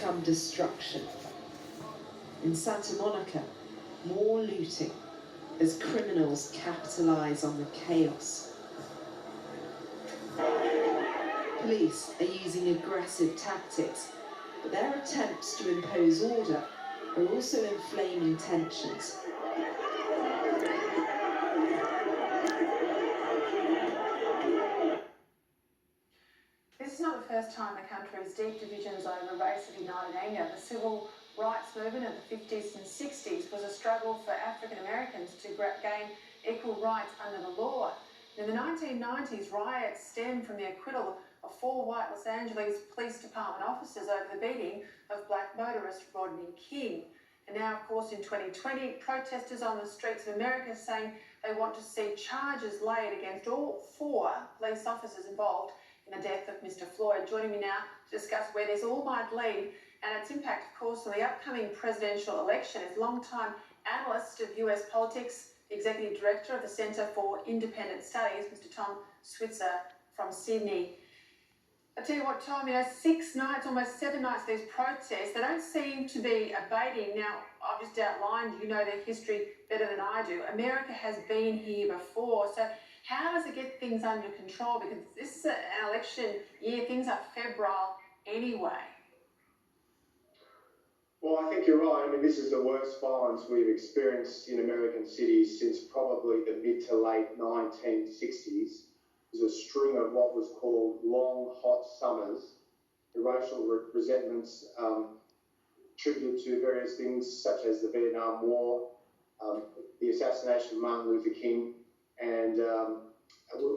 come destruction. In Santa Monica, more looting as criminals capitalise on the chaos. Police are using aggressive tactics, but their attempts to impose order are also inflaming tensions. This is not the first time the country's deep divisions over race have ignited anger. The civil rights movement of the 50s and 60s was a struggle for African Americans to gain equal rights under the law. In the 1990s, riots stemmed from the acquittal of 4 white Los Angeles Police Department officers over the beating of black motorist Rodney King. And now, of course, in 2020, protesters on the streets of America saying they want to see charges laid against all 4 police officers involved in the death of Mr. Floyd. Joining me now to discuss where this all might lead and its impact, of course, on the upcoming presidential election is long-time analyst of US politics, Executive Director of the Centre for Independent Studies, Mr. Tom Switzer from Sydney. I tell you what, Tom, 6 nights, almost 7 nights, these protests, they don't seem to be abating. Now, I've just outlined, you know their history better than I do. America has been here before, so how does it get things under control? Because this is an election year, things are febrile anyway. Well, I think you're right. I mean, this is the worst violence we've experienced in American cities since probably the mid to late 1960s. It was a string of what was called long, hot summers. The racial resentments attributed to various things such as the Vietnam War, the assassination of Martin Luther King, and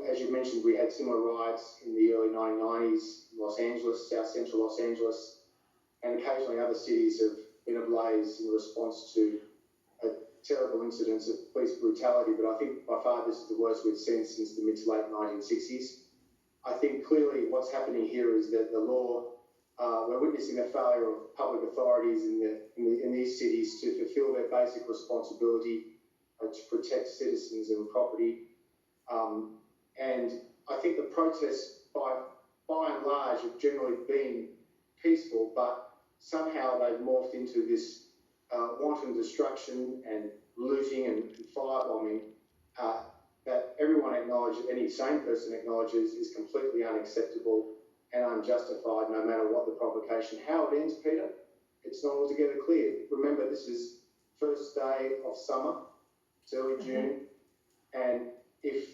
as you mentioned, we had similar riots in the early 1990s in Los Angeles, South Central Los Angeles, and occasionally other cities have been ablaze in response to terrible incidents of police brutality. But I think by far this is the worst we've seen since the mid to late 1960s. I think clearly what's happening here is that the law, we're witnessing the failure of public authorities in these cities to fulfil their basic responsibility to protect citizens and property. And I think the protests by and large have generally been peaceful, but somehow they've morphed into this wanton destruction and looting and firebombing that everyone acknowledges, any sane person acknowledges, is completely unacceptable and unjustified, no matter what the provocation. How it ends, Peter, it's not altogether clear. Remember, this is first day of summer, it's early June, and if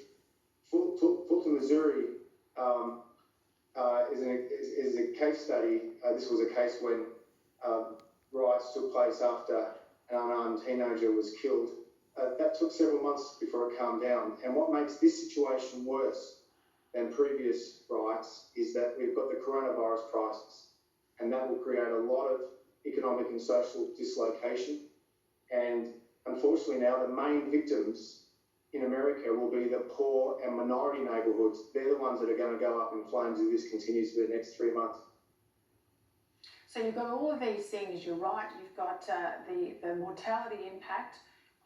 Fulton, Missouri is a case study, this was a case when riots took place after an unarmed teenager was killed. That took several months before it calmed down. And what makes this situation worse than previous riots is that we've got the coronavirus crisis, and that will create a lot of economic and social dislocation. And unfortunately now the main victims in America will be the poor and minority neighbourhoods. They're the ones that are going to go up in flames if this continues for the next 3 months. So you've got all of these things, you're right, you've got the mortality impact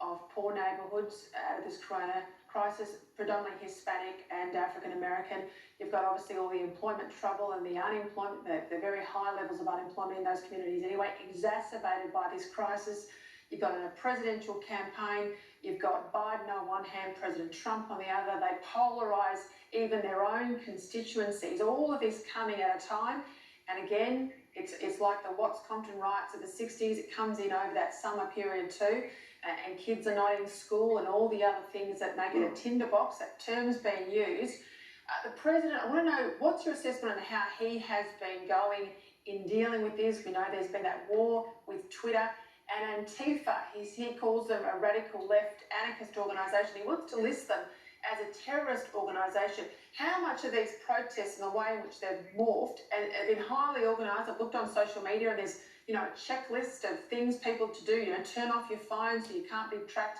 of poor neighbourhoods out of this corona crisis, predominantly Hispanic and African American. You've got obviously all the employment trouble and the unemployment, the very high levels of unemployment in those communities anyway, exacerbated by this crisis. You've got a presidential campaign, you've got Biden on one hand, President Trump on the other. They polarise even their own constituencies. All of this coming at a time. And again, it's like the Watts Compton riots of the 60s. It comes in over that summer period too. And kids are not in school and all the other things that make it a tinderbox. That term's being used. The President, I want to know, what's your assessment on how he has been going in dealing with this? We know there's been that war with Twitter. And Antifa, he calls them a radical left anarchist organisation. He wants to list them as a terrorist organisation. How much of these protests and the way in which they've morphed and have been highly organised? I've looked on social media and there's, a checklist of things people to do, turn off your phone so you can't be tracked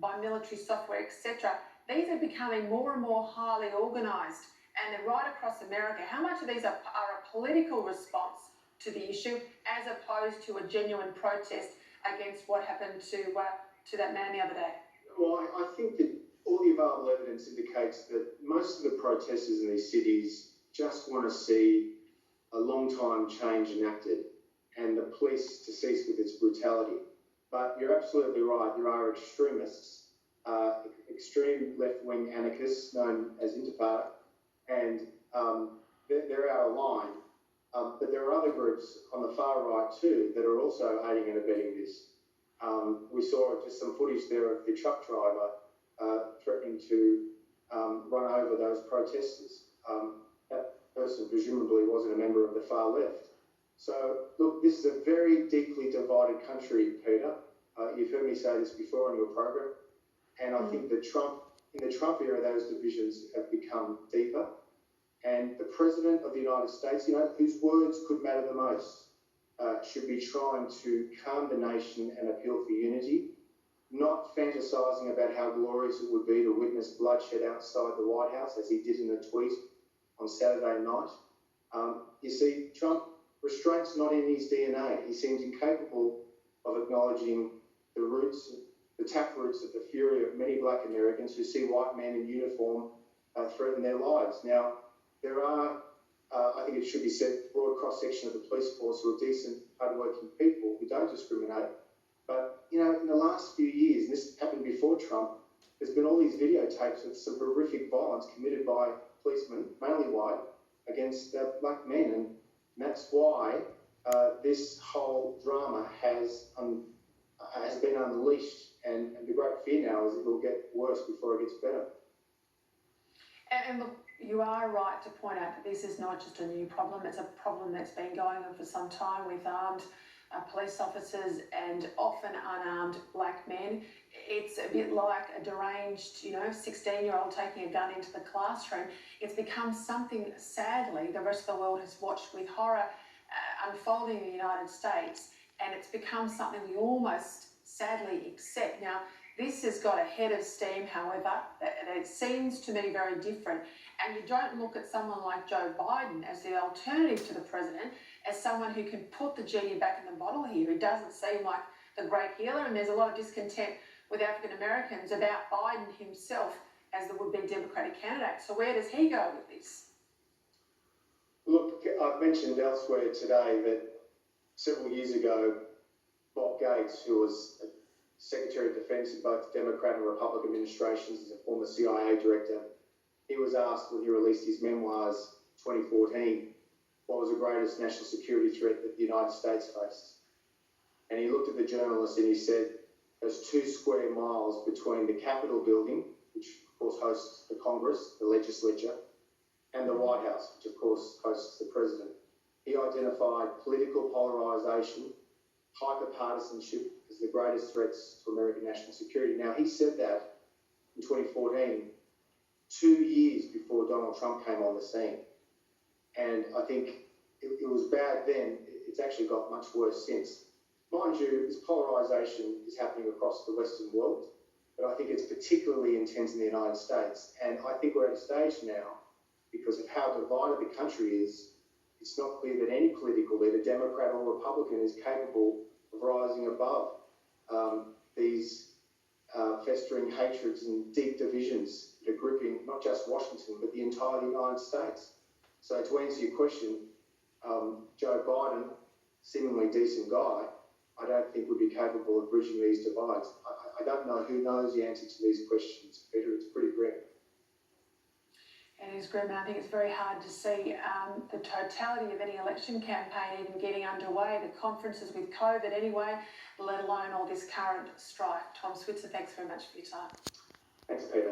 by military software, etc. These are becoming more and more highly organised, and they're right across America. How much of these are a political response to the issue as opposed to a genuine protest against what happened to that man the other day? Well, I think that all the available evidence indicates that most of the protesters in these cities just want to see a long-time change enacted. and the police to cease with its brutality. But you're absolutely right, there are extremists, extreme left-wing anarchists known as Intifada, and they're out of line. But there are other groups on the far right too that are also aiding and abetting this. We saw just some footage there of the truck driver threatening to run over those protesters. That person presumably wasn't a member of the far left. So, look, this is a very deeply divided country, Peter. You've heard me say this before on your program. And I think in the Trump era, those divisions have become deeper. And the President of the United States, whose words could matter the most, should be trying to calm the nation and appeal for unity, not fantasising about how glorious it would be to witness bloodshed outside the White House, as he did in a tweet on Saturday night. You see, Trump, restraint's not in his DNA. He seems incapable of acknowledging the taproots of the fury of many black Americans who see white men in uniform threaten their lives. Now, there are, I think it should be said, a broad cross-section of the police force who are decent, hard-working people who don't discriminate. But, in the last few years, and this happened before Trump, there's been all these videotapes of some horrific violence committed by policemen, mainly white, against black men. And that's why this whole drama has been unleashed. And the great fear now is it will get worse before it gets better. And look, you are right to point out that this is not just a new problem. It's a problem that's been going on for some time with armed police officers and often unarmed black men. It's a bit like a deranged, 16-year-old taking a gun into the classroom. It's become something, sadly, the rest of the world has watched with horror unfolding in the United States, and it's become something we almost sadly accept. Now, this has got a head of steam, however, and it seems to me very different. And you don't look at someone like Joe Biden as the alternative to the president, as someone who can put the genie back in the bottle here. He doesn't seem like the great healer, and there's a lot of discontent with African Americans about Biden himself as the would-be Democratic candidate. So where does he go with this? Look, I've mentioned elsewhere today that several years ago, Bob Gates, who was Secretary of Defense in both Democrat and Republican administrations as a former CIA director, he was asked when he released his memoirs 2014, what was the greatest national security threat that the United States faced? And he looked at the journalist and he said, there's 2 square miles between the Capitol building, which of course hosts the Congress, the legislature, and the White House, which of course hosts the president. He identified political polarisation, hyper-partisanship as the greatest threats to American national security. Now, he said that in 2014, 2 years before Donald Trump came on the scene. And I think it was bad then. It's actually got much worse since. Mind you, this polarisation is happening across the Western world, but I think it's particularly intense in the United States. And I think we're at a stage now, because of how divided the country is, it's not clear that any political leader, Democrat or Republican, is capable of rising above these festering hatreds and deep divisions that are gripping not just Washington, but the entire United States. So to answer your question, Joe Biden, seemingly decent guy, I don't think would be capable of bridging these divides. I don't know who knows the answer to these questions, Peter. It's pretty grim. It is grim, and I think it's very hard to see the totality of any election campaign even getting underway, the conferences with COVID anyway, let alone all this current strife. Tom Switzer, thanks very much for your time. Thanks, Peter.